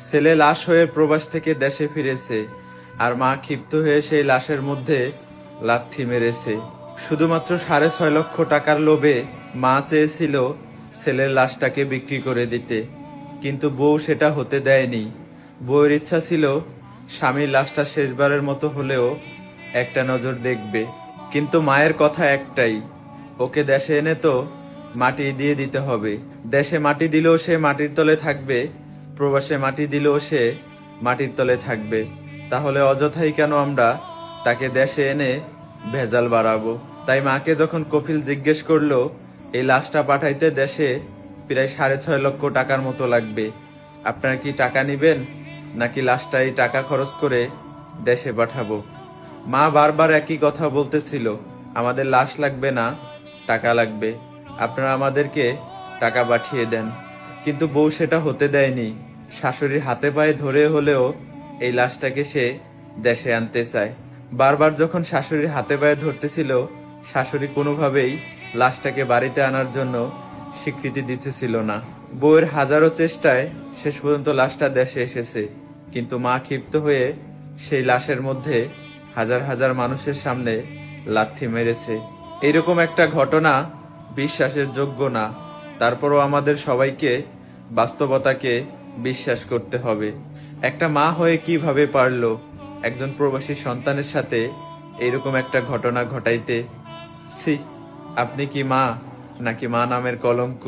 ছেলে লাশ হয়ে প্রবাস থেকে দেশে ফিরেছে, আর মা ক্ষিপ্ত হয়ে সেই লাশের মধ্যে লাথি মেরেছে। শুধুমাত্র 6.5 লক্ষ টাকার লোভে মা চেয়েছিল ছেলের লাশটাকে বিক্রি করে দিতে, কিন্তু বউ সেটা হতে দেয়নি। বউয়ের ইচ্ছা ছিল স্বামীর লাশটা শেষবারের মতো হলেও একটা নজর দেখবে, কিন্তু মায়ের কথা একটাই, ওকে দেশে এনে তো মাটি দিয়ে দিতে হবে। দেশে মাটি দিলেও সে মাটির তলে থাকবে, প্রবাসে মাটি দিলেও সে মাটির তলে থাকবে। তাহলে অযথাই কেন আমরা তাকে দেশে এনে ভেজাল বাড়াবো? তাই মাকে যখন কফিল জিজ্ঞেস করলো এই লাশটা পাঠাইতে দেশে প্রায় 6.5 লক্ষ টাকার মতো লাগবে, আপনারা কি টাকা নিবেন নাকি লাশটাই টাকা খরচ করে দেশে পাঠাবো? মা বারবার একই কথা বলতেছিল, আমাদের লাশ লাগবে না, টাকা লাগবে, আপনারা আমাদেরকে টাকা পাঠিয়ে দেন। কিন্তু বউ সেটা হতে দেয়নি। শাশুড়ির হাতে পায়ে ধরে হলেও এই লাশটাকে সে দেশে আনতে চায়। বারবার যখন শাশুড়ির হাতে পায়ে ধরতেছিল, শাশুড়ি কোনোভাবেই লাশটাকে বাড়িতে আনার জন্য স্বীকৃতি দিতেছিল না। বউয়ের হাজারো চেষ্টায় শেষ পর্যন্ত লাশটা দেশে এসেছে, কিন্তু মা ক্ষিপ্ত হয়ে সেই লাশের মধ্যে হাজার হাজার মানুষের সামনে লাথি মেরেছে। এরকম একটা ঘটনা বিশ্বাসের যোগ্য না। তারপরও আমাদের সবাইকে বাস্তবতাকে বিশ্বাস করতে হবে। একটা মা হয়ে কিভাবে পারলো একজন প্রবাসী সন্তানের সাথে এরকম একটা ঘটনা ঘটাইতে? ছি, আপনি কি মা নাকি মা নামের কলঙ্ক?